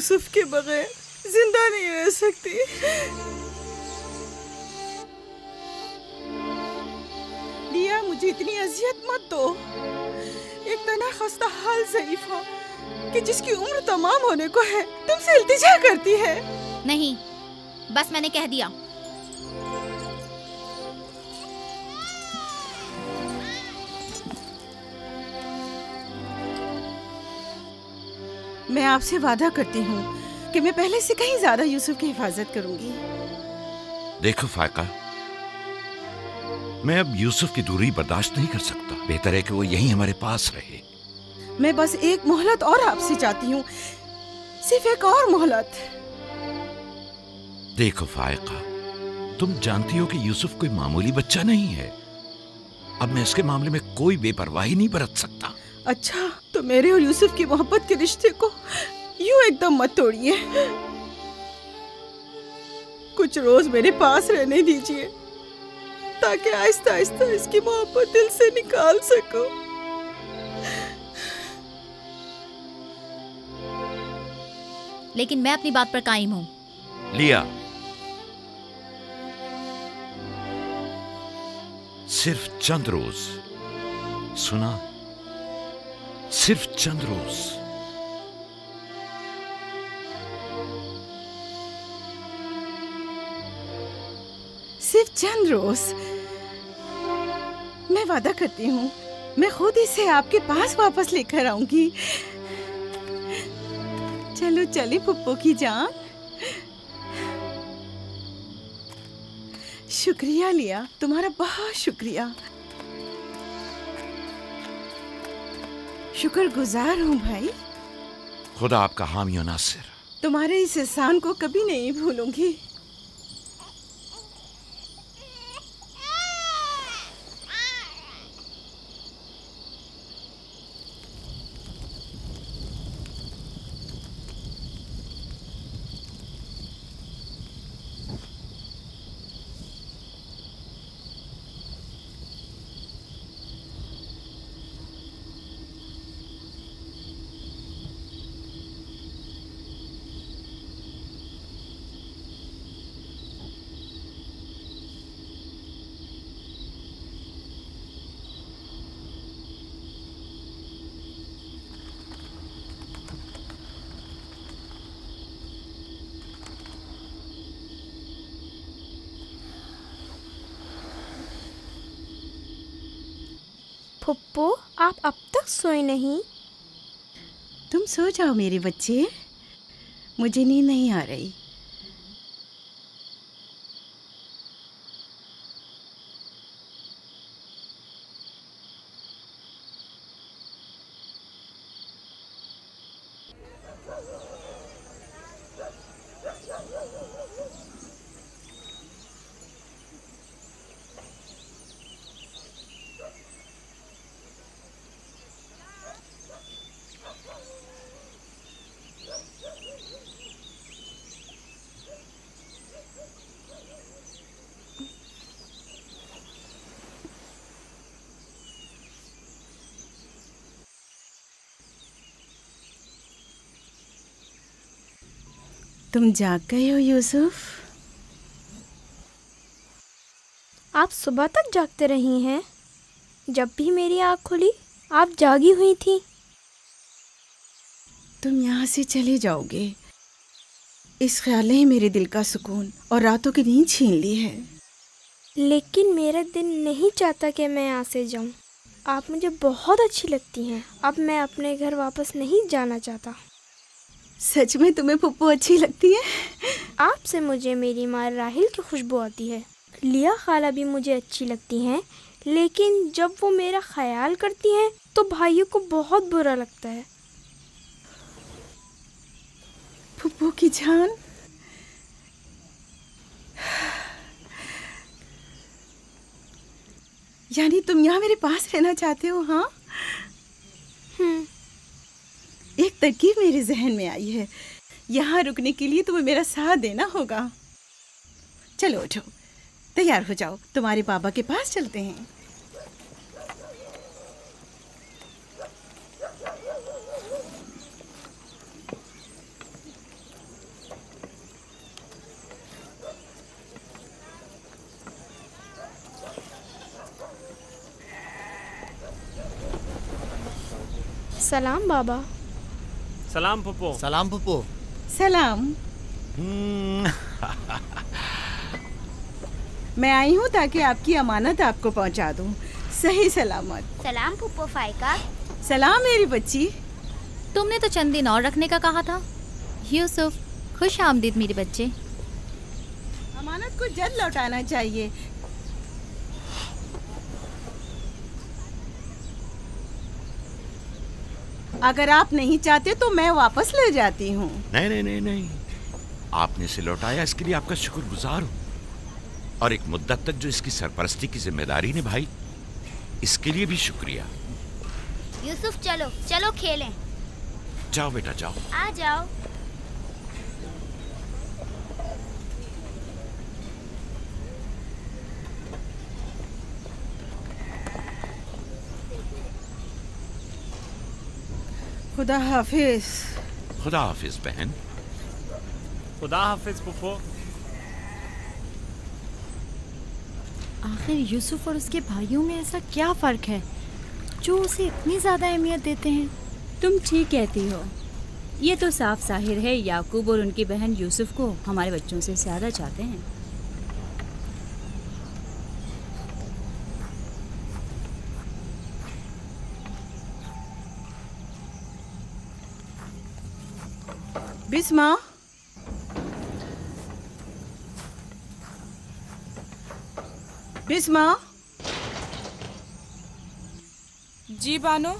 यूसुफ के बगैर जिंदा नहीं रह सकती। लिया, मुझे इतनी अजियत मत दो। एक तना खस्ता हाल ज़ईफ़ा कि जिसकी उम्र तमाम होने को है तुमसे इल्तिजा करती है। नहीं, बस मैंने कह दिया। मैं आपसे वादा करती हूँ कि मैं पहले से कहीं ज्यादा यूसुफ की हिफाजत करूंगी। देखो फायका, मैं अब यूसुफ की दूरी बर्दाश्त नहीं कर सकता। बेहतर है कि वो यहीं हमारे पास रहे। मैं बस एक मोहलत और आपसे चाहती हूँ, सिर्फ एक और मोहलत। देखो फायका, तुम जानती हो कि यूसुफ कोई मामूली बच्चा नहीं है। अब मैं इसके मामले में कोई बेपरवाही नहीं बरत सकता। अच्छा, तो मेरे और यूसुफ की मोहब्बत के रिश्ते को यूं एकदम मत तोड़िए। कुछ रोज मेरे पास रहने दीजिए ताकि आहिस्ता आहिस्ता इसकी मोहब्बत दिल से निकाल सकूं। लेकिन मैं अपनी बात पर कायम हूं। लिया, सिर्फ चंद रोज, सुना, सिर्फ चंद रोज। सिर्फ चंद रोज? मैं वादा करती हूँ मैं खुद इसे आपके पास वापस लेकर आऊंगी। चलो चले पुप्पो की जान। शुक्रिया लिया, तुम्हारा बहुत शुक्रिया। शुक्रगुजार हूँ भाई। खुदा आपका हामी और नासिर। तुम्हारे इस एहसान को कभी नहीं भूलूंगी। फुप्पो, आप अब तक सोए नहीं? तुम सो जाओ मेरे बच्चे, मुझे नींद नहीं आ रही। तुम जाग गए हो यूसुफ? आप सुबह तक जागते रही हैं? जब भी मेरी आँख खुली आप जागी हुई थी। तुम यहाँ से चले जाओगे, इस ख्याल ने मेरे दिल का सुकून और रातों की नींद छीन ली है। लेकिन मेरा दिल नहीं चाहता कि मैं यहाँ से जाऊँ। आप मुझे बहुत अच्छी लगती हैं। अब मैं अपने घर वापस नहीं जाना चाहता। सच में तुम्हें पुप्पो अच्छी लगती है? आपसे मुझे मेरी माँ राहिल की खुशबू आती है। लिया खाला भी मुझे अच्छी लगती हैं, लेकिन जब वो मेरा ख्याल करती हैं तो भाइयों को बहुत बुरा लगता है। पुप्पो की जान, यानी तुम यहाँ मेरे पास रहना चाहते हो? हाँ, एक तरकीब मेरे जहन में आई है। यहाँ रुकने के लिए तुम्हें मेरा साथ देना होगा। चलो उठो, तैयार हो जाओ, तुम्हारे पापा के पास चलते हैं। सलाम बाबा। सलाम फुप्पो। सलाम फुप्पो। सलाम। मैं आई हूँ ताकि आपकी अमानत आपको पहुँचा दूँ सही सलामत। सलाम फुप्पो फाइका। सलाम मेरी बच्ची। तुमने तो चंद दिन और रखने का कहा था। यूसुफ, खुश आमदीद मेरे बच्चे। अमानत को जल्द लौटाना चाहिए। अगर आप नहीं चाहते तो मैं वापस ले जाती हूँ। नहीं नहीं नहीं नहीं, आपने इसे लौटाया इसके लिए आपका शुक्रगुजार हूँ, और एक मुद्दत तक जो इसकी सरपरस्ती की जिम्मेदारी निभाई इसके लिए भी शुक्रिया। यूसुफ चलो चलो खेलें। जाओ बेटा जाओ। आ जाओ। खुदा हाफिज। खुदा हाफिज बहन। खुदा हाफिज फुप्पो। आखिर यूसुफ और उसके भाइयों में ऐसा क्या फ़र्क है जो उसे इतनी ज़्यादा अहमियत देते हैं? तुम ठीक कहती हो। ये तो साफ जाहिर है याकूब और उनकी बहन यूसुफ को हमारे बच्चों से ज़्यादा चाहते हैं। बिस्मा, बिस्मा। जी बानो।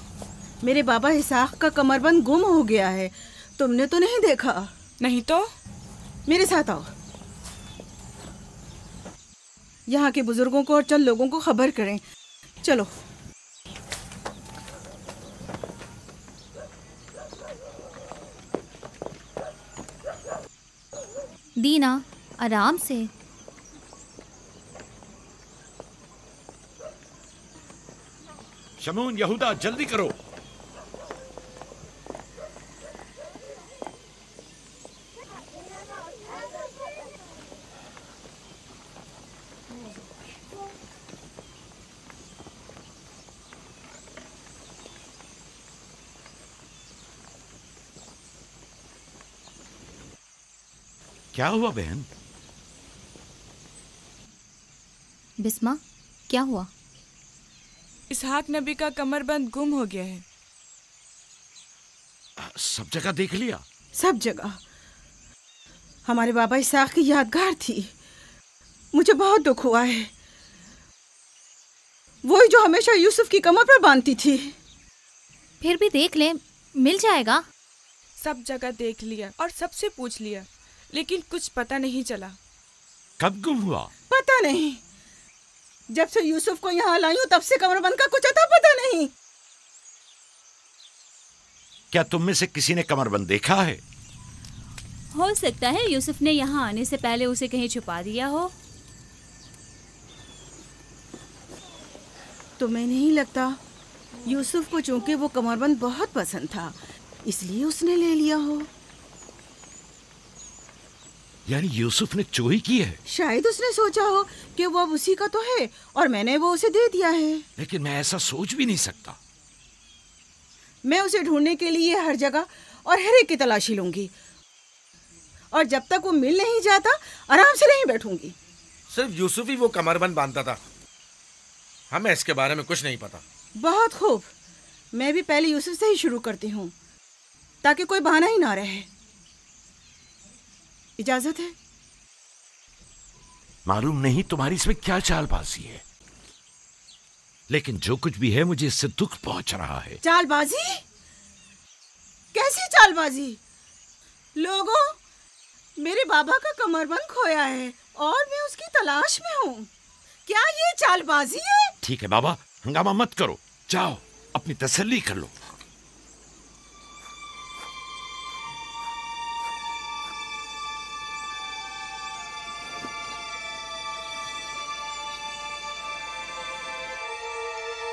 मेरे बाबा इसाक का कमरबंद गुम हो गया है। तुमने तो नहीं देखा? नहीं तो। मेरे साथ आओ। यहाँ के बुजुर्गों को और चंद लोगों को खबर करें। चलो। दीना, आराम से। शमून, यहूदा, जल्दी करो। क्या हुआ बहन? बिस्मा, क्या हुआ? इसहाक नबी का कमरबंद गुम हो गया है। सब जगह देख लिया? सब जगह। हमारे बाबा इसाक की यादगार थी। मुझे बहुत दुख हुआ है। वही जो हमेशा यूसुफ की कमर पर बांधती थी। फिर भी देख ले, मिल जाएगा। सब जगह देख लिया और सबसे पूछ लिया, लेकिन कुछ पता नहीं चला। कब गुम हुआ? पता नहीं। जब से यूसुफ को यहाँ लाई हूँ तब से कमरबंद का कुछ अता पता नहीं। क्या तुम में से किसी ने कमरबंद देखा है? हो सकता है यूसुफ ने यहाँ आने से पहले उसे कहीं छुपा दिया हो। तुम्हें नहीं लगता यूसुफ को चूंकि वो कमरबंद बहुत पसंद था इसलिए उसने ले लिया हो? यानी यूसुफ ने चोरी की है? शायद उसने सोचा हो कि वो अब उसी का तो है और मैंने वो उसे दे दिया है। लेकिन मैं ऐसा सोच भी नहीं सकता। मैं उसे ढूंढने के लिए हर जगह और हर एक की तलाशी लूंगी, और जब तक वो मिल नहीं जाता आराम से नहीं बैठूंगी। सिर्फ यूसुफ ही वो कमरबंद बांधता था, हमें इसके बारे में कुछ नहीं पता। बहुत खूब। मैं भी पहले यूसुफ से ही शुरू करती हूँ ताकि कोई बहाना ही ना रहे। इजाजत है? मालूम नहीं तुम्हारी इसमें क्या चालबाजी है, लेकिन जो कुछ भी है मुझे इससे दुख पहुंच रहा है। चालबाजी? कैसी चालबाजी? लोगों, मेरे बाबा का कमरबंद खोया है और मैं उसकी तलाश में हूँ। क्या ये चालबाजी है? ठीक है बाबा, हंगामा मत करो, जाओ अपनी तसल्ली कर लो।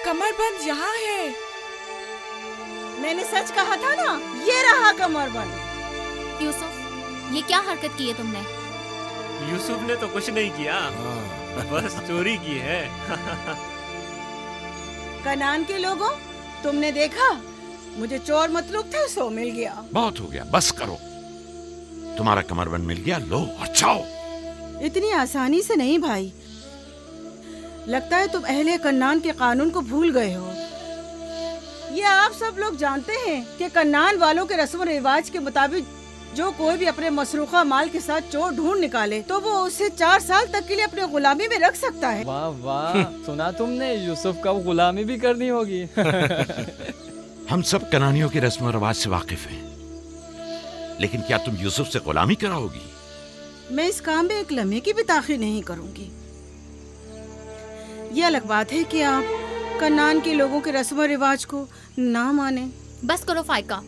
कमरबंद यहाँ है। मैंने सच कहा था ना, ये रहा कमरबंद। यूसुफ, ये क्या हरकत की है तुमने? यूसुफ ने तो कुछ नहीं किया, बस चोरी की है। कनान के लोगों, तुमने देखा मुझे चोर मतलूब था, सो मिल गया। बहुत हो गया, बस करो। तुम्हारा कमरबंद मिल गया, लो और जाओ। इतनी आसानी से नहीं भाई, लगता है तुम अहले कन्नान के कानून को भूल गए हो। ये आप सब लोग जानते हैं कि कन्नान वालों के रस्म रिवाज के मुताबिक जो कोई भी अपने मसरूखा माल के साथ चोर ढूंढ निकाले तो वो उसे 4 साल तक के लिए अपने गुलामी में रख सकता है। वाह वाह, सुना तुमने, यूसुफ का गुलामी भी करनी होगी। हम सब कनानियों के रस्म रिवाज से वाकिफ हैं, लेकिन क्या तुम यूसुफ से गुलामी कराओगी? मैं इस काम में एक लम्हे की भी ताखीर नहीं करूंगी। ये अलग बात है कि आप कन्नान के लोगों के रस्म रिवाज को ना माने। बस करो फाइका,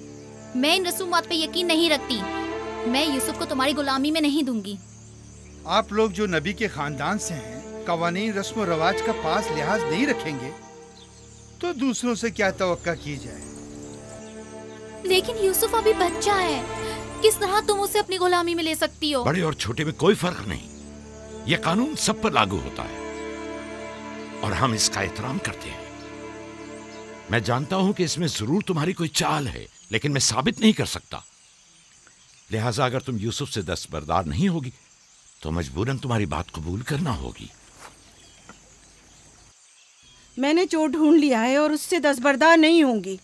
मैं इन रसूमात पे यकीन नहीं रखती। मैं यूसुफ को तुम्हारी गुलामी में नहीं दूंगी। आप लोग जो नबी के खानदान से हैं, कवानीन रस्म रवाज का पास लिहाज नहीं रखेंगे तो दूसरों से क्या तवक्का की जाए। लेकिन यूसुफ अभी बच्चा है, किस तरह तुम उसे अपनी गुलामी में ले सकती हो? बड़े और छोटे में कोई फर्क नहीं, ये कानून सब पर लागू होता है और हम इसका एहतराम करते हैं। मैं जानता हूं कि इसमें जरूर तुम्हारी कोई चाल है, लेकिन मैं साबित नहीं कर सकता। लिहाजा अगर तुम यूसुफ से दस्तबरदार नहीं होगी तो मजबूरन तुम्हारी बात कबूल करना होगी। मैंने चोर ढूंढ लिया है और उससे दस्तबरदार नहीं होंगी।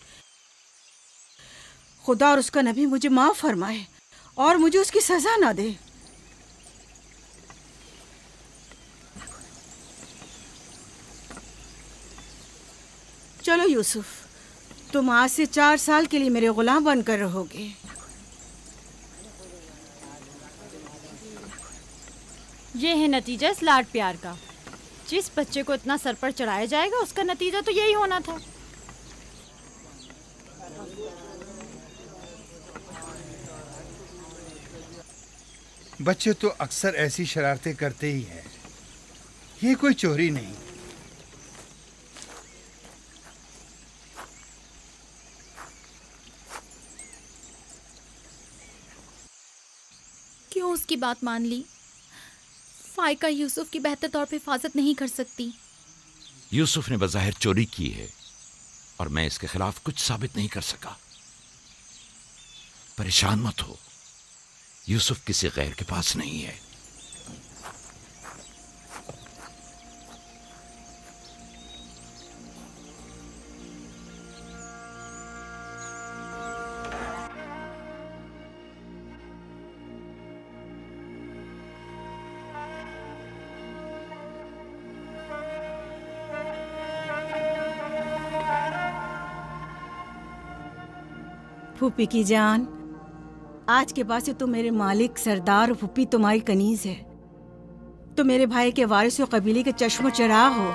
खुदा और उसका नबी मुझे माफ फरमाए और मुझे उसकी सजा ना दे। चलो यूसुफ, तुम आज से 4 साल के लिए मेरे गुलाम बनकर रहोगे। ये है नतीजा इस लाड प्यार का। जिस बच्चे को इतना सर पर चढ़ाया जाएगा उसका नतीजा तो यही होना था। बच्चे तो अक्सर ऐसी शरारतें करते ही हैं, ये कोई चोरी नहीं। क्यों उसकी बात मान ली? फाइका यूसुफ की बेहतर तौर पे हिफाजत नहीं कर सकती। यूसुफ ने बज़ाहिर चोरी की है और मैं इसके खिलाफ कुछ साबित नहीं कर सका। परेशान मत हो, यूसुफ किसी गैर के पास नहीं है। फूफी की जान, आज के बाद से तुम मेरे मालिक सरदार और फूफी तुम्हारी कनीज है। तुम मेरे भाई के वारिस और कबीले के चश्मो चराग हो।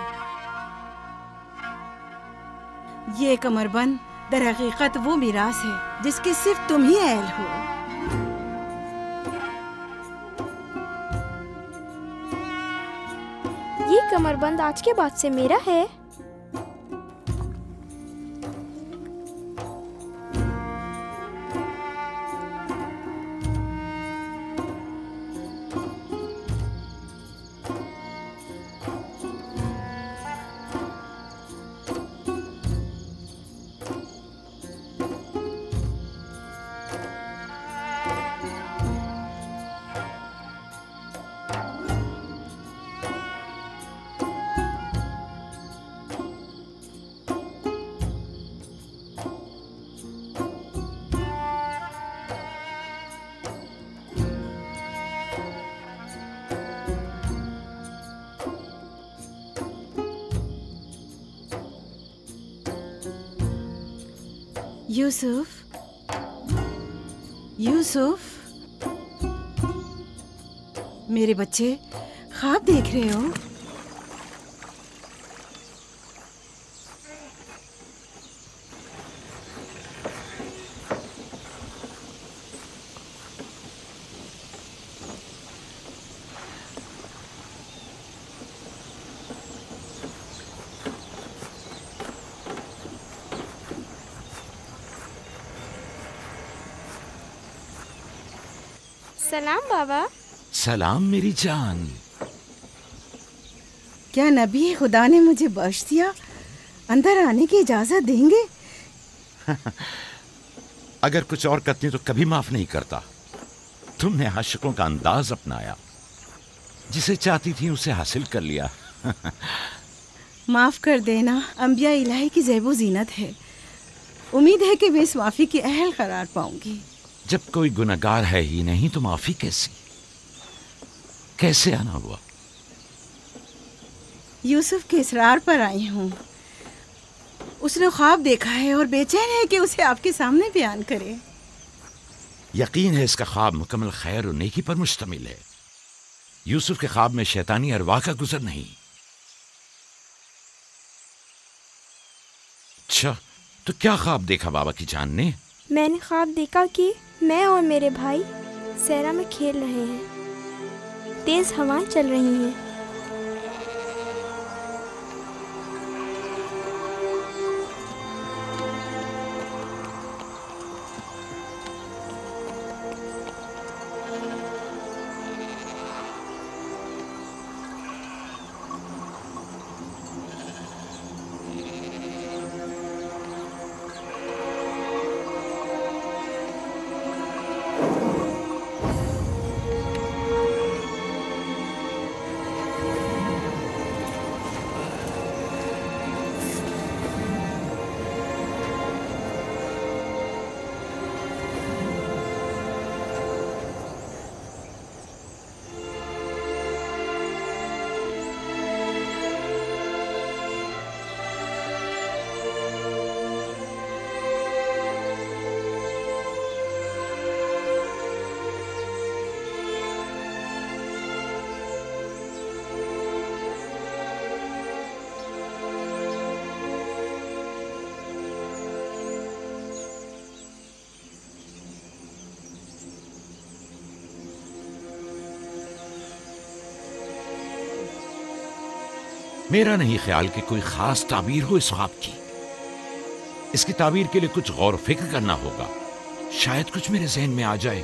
ये कमरबंद दर हकीकत वो मिरास है जिसके सिर्फ तुम ही अहल हो। ये कमरबंद आज के बाद से मेरा है। यूसुफ, यूसुफ, मेरे बच्चे ख्वाब देख रहे हो? सलाम बाबा। सलाम मेरी जान। क्या नबी खुदा ने मुझे बख्श दिया? अंदर आने की इजाजत देंगे? अगर कुछ और करती तो कभी माफ नहीं करता। तुमने आशिकों का अंदाज अपनाया, जिसे चाहती थी उसे हासिल कर लिया। माफ कर देना अंबिया इलाही की ज़ैबो ज़ीनत है। उम्मीद है कि मैं इस माफी की अहल करार पाऊंगी। जब कोई गुनहगार है ही नहीं तो माफी कैसे आना हुआ? यूसुफ के इसरार पर आई हूँ। उसने ख्वाब देखा है और बेचैन है कि उसे आपके सामने बयान करे। यकीन है इसका ख्वाब मुकम्मल खैर और नेकी पर मुश्तमिल है। यूसुफ के ख्वाब में शैतानी अरवाह का गुजर नहीं। अच्छा, तो क्या ख्वाब देखा बाबा की जान ने? मैंने ख्वाब देखा कि मैं और मेरे भाई सहरा में खेल रहे हैं। तेज हवाएं चल रही हैं। मेरा नहीं ख्याल कि कोई खास ताबीर हो इस ख्वाब की। इसकी ताबीर के लिए कुछ गौर फिक्र करना होगा। शायद कुछ मेरे जहन में आ जाए।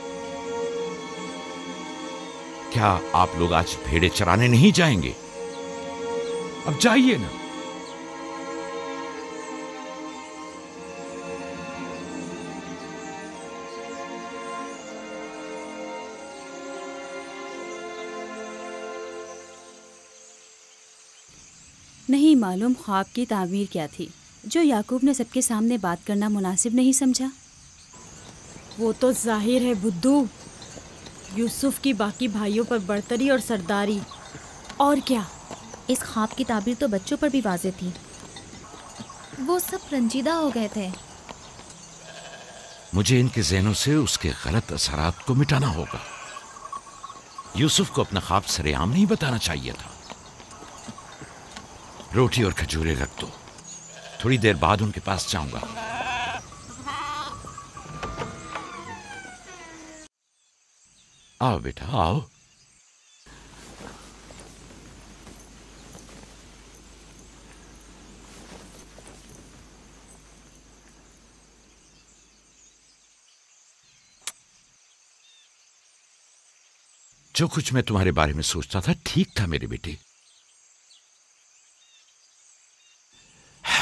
क्या आप लोग आज भेड़े चराने नहीं जाएंगे? अब जाइए ना। नहीं मालूम ख्वाब की ताबीर क्या थी जो याकूब ने सबके सामने बात करना मुनासिब नहीं समझा। वो तो जाहिर है बुद्धू, यूसुफ की बाकी भाइयों पर बढ़तरी और सरदारी। और क्या? इस ख्वाब की ताबीर तो बच्चों पर भी वाज़ेह थी। वो सब रंजीदा हो गए थे। मुझे इनके ज़हनों से उसके गलत असरात को मिटाना होगा। यूसुफ को अपना ख्वाब सरेआम नहीं बताना चाहिए था। रोटी और खजूरें रख दो, थोड़ी देर बाद उनके पास जाऊंगा। आओ बेटा आओ। जो कुछ मैं तुम्हारे बारे में सोचता था ठीक था मेरे बेटे।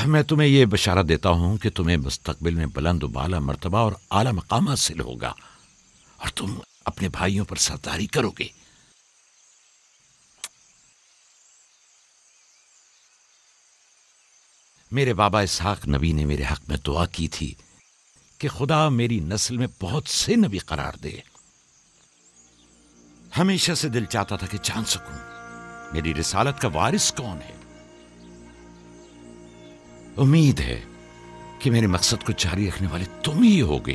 मैं तुम्हें यह बशारत देता हूं कि तुम्हें मुस्तकबिल में बुलंद बाला मर्तबा और आला मकाम हासिल होगा और तुम अपने भाइयों पर सरदारी करोगे। मेरे बाबा इसहाक नबी ने मेरे हक में दुआ की थी कि खुदा मेरी नस्ल में बहुत से नबी करार दे। हमेशा से दिल चाहता था कि जान सकूं मेरी रिसालत का वारिस कौन है। उम्मीद है कि मेरे मकसद को जारी रखने वाले तुम ही होगे।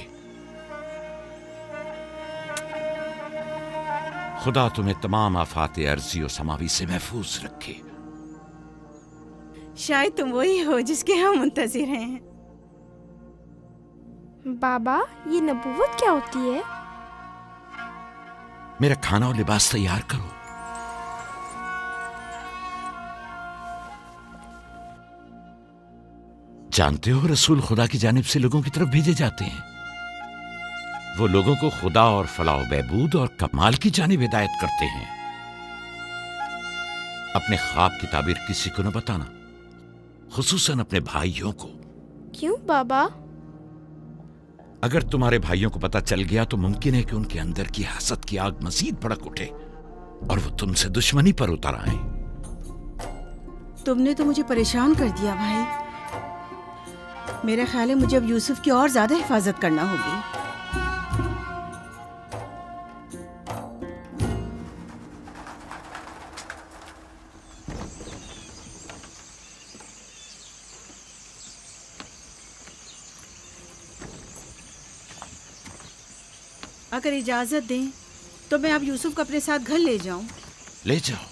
खुदा तुम्हें तमाम आफात अर्जी और समावी से महफूज रखे। शायद तुम वही हो जिसके हम मुंतजिर हैं। बाबा, ये नबूवत क्या होती है? मेरा खाना और लिबास तैयार करो। जानते हो रसूल खुदा की जानिब से लोगों की तरफ भेजे जाते हैं। वो लोगों को खुदा और फलाह बहबूद और कमाल की जानिब हिदायत करते हैं। अपने ख्वाब की ताबीर किसी को न बताना, खुसूसन अपने भाइयों को। क्यों बाबा? अगर तुम्हारे भाइयों को पता चल गया तो मुमकिन है कि उनके अंदर की हसद की आग मजीद भड़क उठे और वो तुमसे दुश्मनी पर उतर आए। तुमने तो मुझे परेशान कर दिया भाई। मेरा ख्याल है मुझे अब यूसुफ की और ज्यादा हिफाजत करना होगी। अगर इजाजत दें तो मैं अब यूसुफ को अपने साथ घर ले जाऊं। ले जाओ,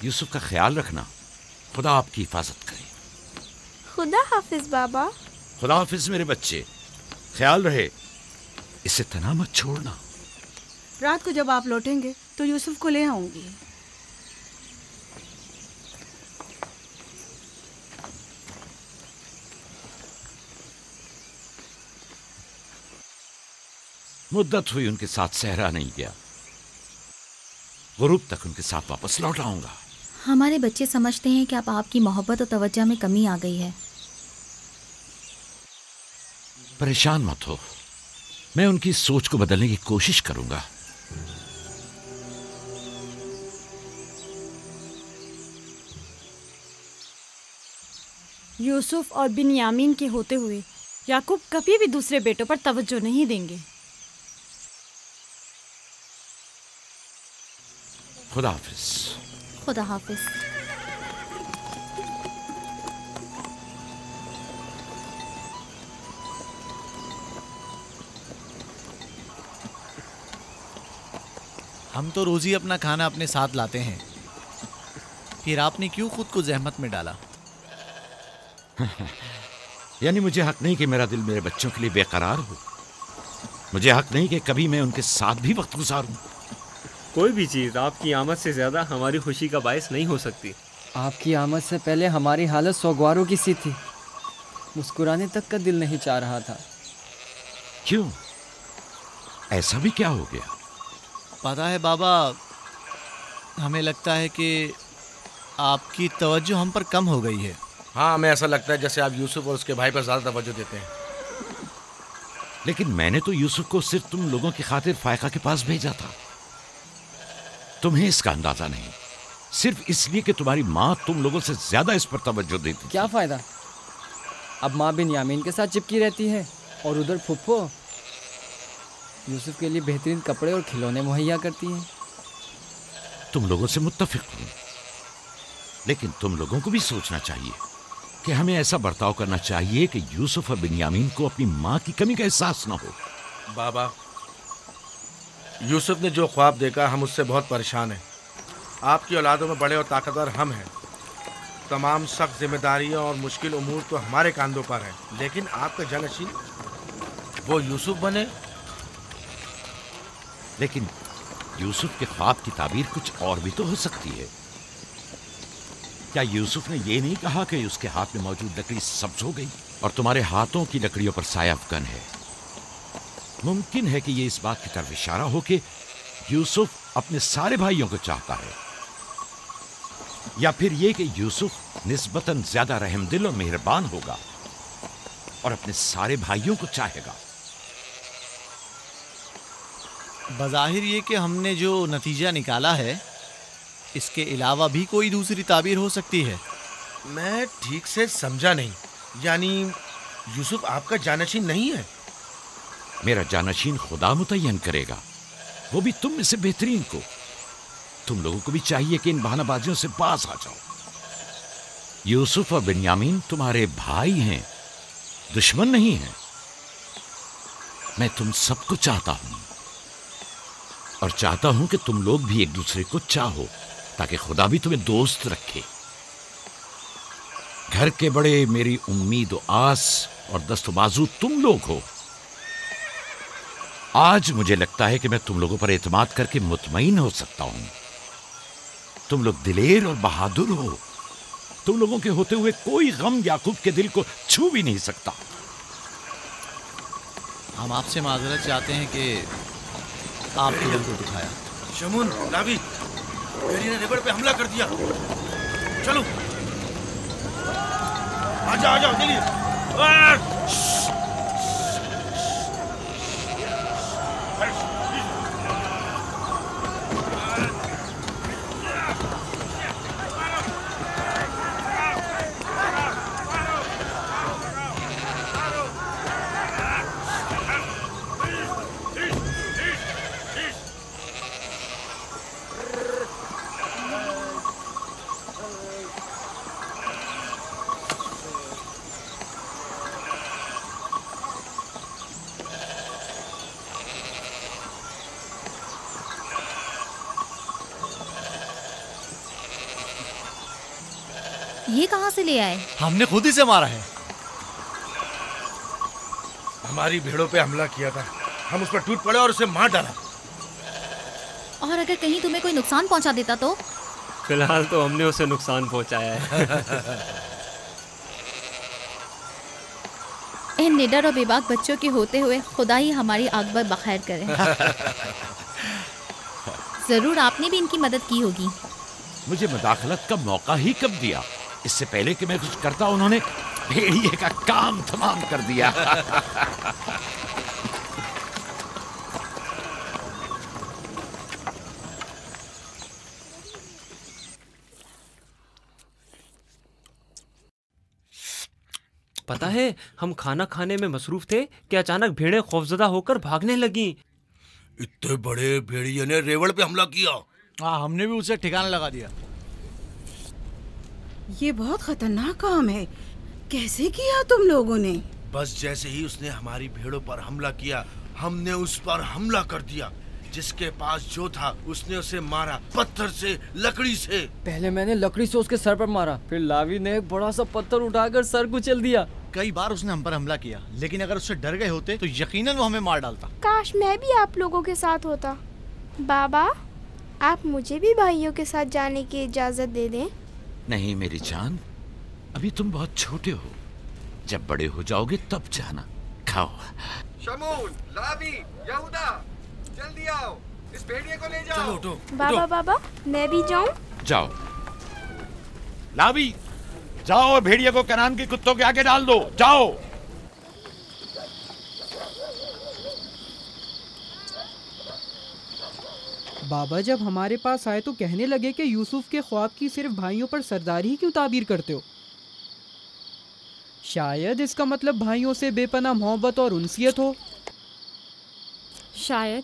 यूसुफ का ख्याल रखना। खुदा आपकी हिफाजत करे। खुदा हाफिज बाबा। खुदा हाफिज मेरे बच्चे, ख्याल रहे, इसे तना मत छोड़ना। रात को जब आप लौटेंगे तो यूसुफ को ले आऊंगी। मुद्दत हुई उनके साथ सहरा नहीं गया। गुरूब तक उनके साथ वापस लौट आऊंगा। हमारे बच्चे समझते हैं कि अब आपकी मोहब्बत और तवज्जो में कमी आ गई है। परेशान मत हो, मैं उनकी सोच को बदलने की कोशिश करूंगा। यूसुफ और बिन्यामीन के होते हुए याकूब कभी भी दूसरे बेटों पर तवज्जो नहीं देंगे। खुदा हाफिज। खुदा हाफिज। हम तो रोज ही अपना खाना अपने साथ लाते हैं, फिर आपने क्यों खुद को जहमत में डाला? यानी मुझे हक नहीं कि मेरा दिल मेरे बच्चों के लिए बेकरार हो। मुझे हक नहीं कि कभी मैं उनके साथ भी वक्त गुजारूं। कोई भी चीज़ आपकी आमद से ज़्यादा हमारी खुशी का बायस नहीं हो सकती। आपकी आमद से पहले हमारी हालत सोगवारों की सी थी। मुस्कुराने तक का दिल नहीं चाह रहा था। क्यों? ऐसा भी क्या हो गया? पता है बाबा, हमें लगता है कि आपकी तवज्जो हम पर कम हो गई है। हाँ, हमें ऐसा लगता है जैसे आप यूसुफ और उसके भाई पर ज़्यादा तवज्जो देते हैं। लेकिन मैंने तो यूसुफ को सिर्फ तुम लोगों की खातिर फायका के पास भेजा था। तुम्हें इसका अंदाजा नहीं, सिर्फ इसलिए कि तुम्हारी माँ तुम लोगों से ज्यादा इस पर तवज्जो देती। क्या फायदा? अब माँ बिन्यामीन के साथ चिपकी रहती है और उधर फुप्पो यूसुफ के लिए बेहतरीन कपड़े और खिलौने मुहैया करती है। तुम लोगों से मुत्तफिक हूं, लेकिन तुम लोगों को भी सोचना चाहिए कि हमें ऐसा बर्ताव करना चाहिए कि यूसुफ और बिन्यामीन को अपनी माँ की कमी का एहसास न हो। बाबा, यूसुफ ने जो ख्वाब देखा, हम उससे बहुत परेशान हैं। आपकी औलादों में बड़े और ताकतवर हम हैं। तमाम सख्त जिम्मेदारियां और मुश्किल उमूर तो हमारे कांधों पर है, लेकिन आपका जानशीन वो यूसुफ बने। लेकिन यूसुफ के ख्वाब की ताबीर कुछ और भी तो हो सकती है। क्या यूसुफ ने ये नहीं कहा कि उसके हाथ में मौजूद लकड़ी सब्ज हो गई और तुम्हारे हाथों की लकड़ियों पर साया अफगन है? मुमकिन है कि ये इस बात की तरफ इशारा हो कि यूसुफ अपने सारे भाइयों को चाहता है, या फिर ये कि यूसुफ निस्बतन ज्यादा रहमदिल और मेहरबान होगा और अपने सारे भाइयों को चाहेगा। बज़ाहिर ये कि हमने जो नतीजा निकाला है, इसके अलावा भी कोई दूसरी ताबीर हो सकती है। मैं ठीक से समझा नहीं। यानी यूसुफ आपका जानशीन नहीं है? मेरा जानशीन खुदा मुतय्यन करेगा, वो भी तुम में से बेहतरीन को। तुम लोगों को भी चाहिए कि इन बहानाबाजियों से बाज आ जाओ। यूसुफ और बिन्यामीन तुम्हारे भाई हैं, दुश्मन नहीं हैं। मैं तुम सबको चाहता हूं और चाहता हूं कि तुम लोग भी एक दूसरे को चाहो, ताकि खुदा भी तुम्हें दोस्त रखे। घर के बड़े मेरी उम्मीद और आस और दस्तबाजू तुम लोग हो। आज मुझे लगता है कि मैं तुम लोगों पर एतमाद करके मुतमईन हो सकता हूं। तुम लोग दिलेर और बहादुर हो। तुम लोगों के होते हुए कोई गम याकूब के दिल को छू भी नहीं सकता। हम आपसे माजरत चाहते हैं कि आपके दिल को दुखाया। शमून, नावी, मेरी ने रेबड़ पे हमला कर दिया। चलो, आजा आजा, जल्दी। ये कहाँ से ले आए? हमने खुद ही से मारा है। हमारी भेड़ों पे हमला किया था, हम उस पर टूट पड़े और उसे मार डाला। और अगर कहीं तुम्हें कोई नुकसान पहुंचा देता तो? फिलहाल तो हमने उसे नुकसान पहुंचाया है। इन निडर और बेबाक बच्चों के होते हुए खुदा ही हमारी आकबर बखैर करे। जरूर आपने भी इनकी मदद की होगी। मुझे मुदाखलत का मौका ही कब दिया? इससे पहले कि मैं कुछ करता उन्होंने भेड़िए का काम तमाम कर दिया। पता है, हम खाना खाने में मसरूफ थे कि अचानक भेड़ें खौफजदा होकर भागने लगी। इतने बड़े भेड़िए ने रेवड़ पे हमला किया। हाँ, हमने भी उसे ठिकाना लगा दिया। ये बहुत खतरनाक काम है। कैसे किया तुम लोगों ने? बस जैसे ही उसने हमारी भेड़ों पर हमला किया, हमने उस पर हमला कर दिया। जिसके पास जो था उसने उसे मारा, पत्थर से, लकड़ी से। पहले मैंने लकड़ी से उसके सर पर मारा, फिर लावी ने एक बड़ा सा पत्थर उठाकर सर कुचल दिया। कई बार उसने हम पर हमला किया, लेकिन अगर उससे डर गए होते तो यकीनन वो हमें मार डालता। काश मैं भी आप लोगों के साथ होता। बाबा, आप मुझे भी भाइयों के साथ जाने की इजाजत दे दें। नहीं मेरी जान, अभी तुम बहुत छोटे हो। जब बड़े हो जाओगे तब जाना। खाओ। शमून, लावी, यहूदा, जल्दी आओ, इस भेड़िए को ले जाओ। चलो उठो। बाबा बाबा, मैं भी जाऊं? जाओ। लावी, जाओ भेड़िए को कनान के कुत्तों के आगे डाल दो। जाओ। बाबा जब हमारे पास आए तो कहने लगे कि यूसुफ के ख्वाब की सिर्फ भाइयों पर सरदारी ही क्यों ताबीर करते हो? शायद इसका मतलब भाइयों से बेपनाह मोहब्बत और उनसियत हो। शायद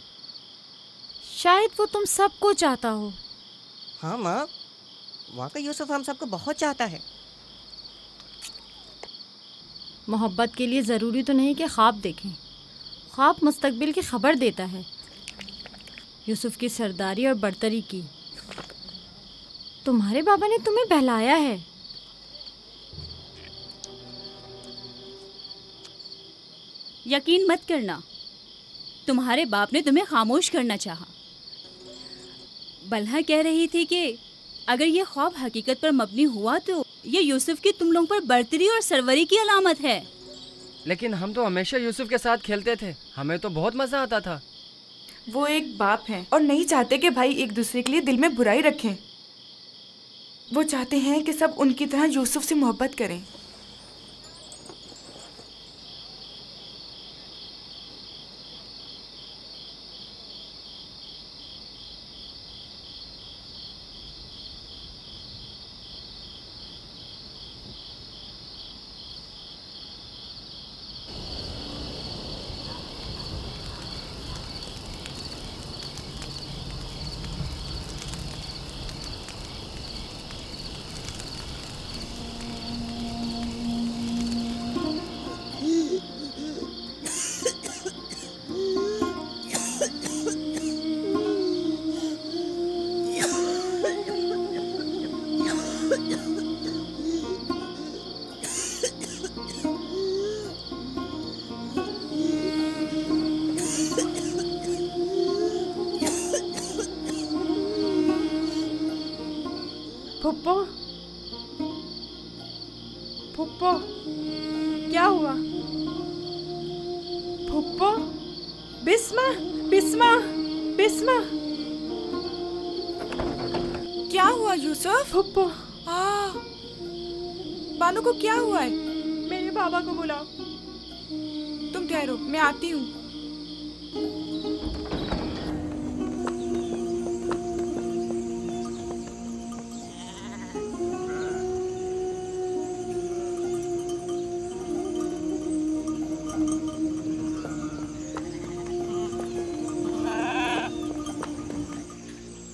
वो तुम सबको चाहता हो। हाँ माँ, वाकई यूसुफ हम सबको बहुत चाहता है। मोहब्बत के लिए ज़रूरी तो नहीं कि ख्वाब देखें। ख्वाब मुस्तकबिल की खबर देता है। यूसुफ की सरदारी और बरतरी की तुम्हारे बाबा ने तुम्हें बहलाया है। यकीन मत करना, तुम्हारे बाप ने तुम्हें खामोश करना चाहा। बल्हा कह रही थी कि अगर ये ख्वाब हकीकत पर मबनी हुआ तो ये यूसुफ की तुम लोगों पर बरतरी और सरवरी की अलामत है। लेकिन हम तो हमेशा यूसुफ के साथ खेलते थे, हमें तो बहुत मजा आता था। वो एक बाप हैं और नहीं चाहते कि भाई एक दूसरे के लिए दिल में बुराई रखें। वो चाहते हैं कि सब उनकी तरह यूसुफ से मोहब्बत करें। फुप्पो, फुप्पो, क्या हुआ? फुप्पो, बिस्मा, बिस्मा, बिस्मा, क्या हुआ यूसुफ? फुप्पो, बानू को क्या हुआ है? मेरे बाबा को बुलाओ। तुम ठहरो, मैं आती हूँ।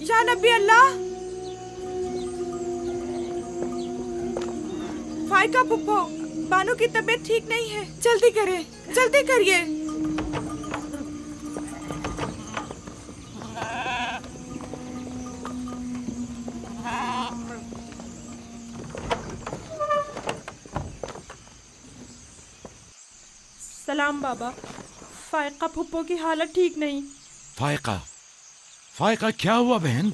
या नबी अल्लाह, फाइका पुप्पो, बानू की तबीयत ठीक नहीं है। जल्दी करें, जल्दी करिए। सलाम बाबा। फायका फुप्पो की हालत ठीक नहीं। फायका, फायका क्या हुआ बहन?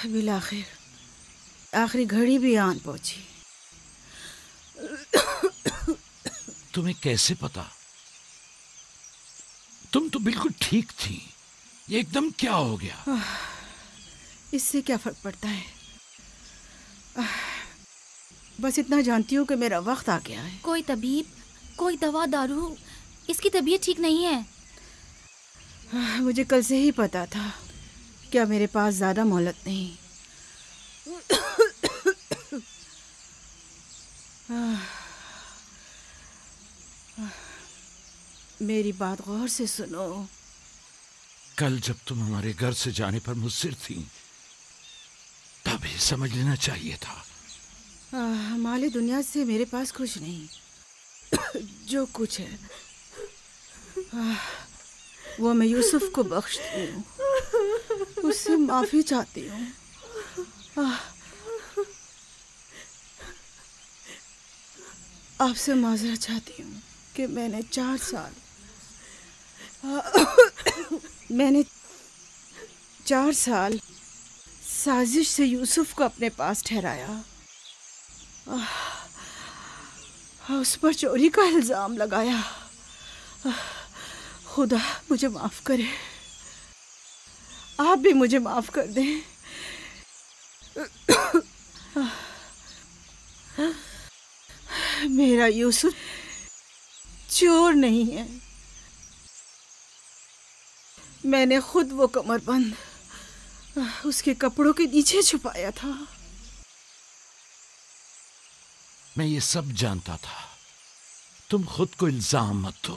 बिलाखिर आखिरी घड़ी भी आन पहुंची। तुम्हें कैसे पता? तुम तो बिल्कुल ठीक थी, ये एकदम क्या हो गया? इससे क्या फर्क पड़ता है? बस इतना जानती हूँ कि मेरा वक्त आ गया है। कोई तबीब, कोई दवा दारू, इसकी तबीयत ठीक नहीं है। मुझे कल से ही पता था। क्या मेरे पास ज्यादा मोहलत नहीं? मेरी बात गौर से सुनो। कल जब तुम हमारे घर से जाने पर मुस्सिर थी, तभी समझ लेना चाहिए था। माली दुनिया से मेरे पास कुछ नहीं। जो कुछ है वो मैं यूसुफ को बख्शती हूँ, उससे माफी चाहती हूँ। आपसे माजरत चाहती हूँ कि मैंने 4 साल साजिश से यूसुफ को अपने पास ठहराया, उस पर चोरी का इल्जाम लगाया। खुदा मुझे माफ करे, आप भी मुझे माफ कर दें। मेरा यूसुफ चोर नहीं है। मैंने खुद वो कमरबंद उसके कपड़ों के नीचे छुपाया था। मैं ये सब जानता था। तुम खुद को इल्जाम मत दो।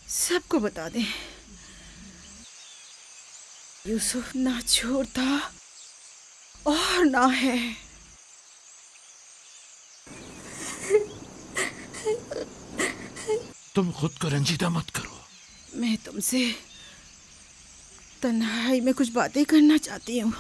सबको बता दें, यूसुफ ना चोर था और ना है। तुम खुद को रंजीदा मत करो। मैं तुमसे तन्हाई में कुछ बातें करना चाहती हूँ।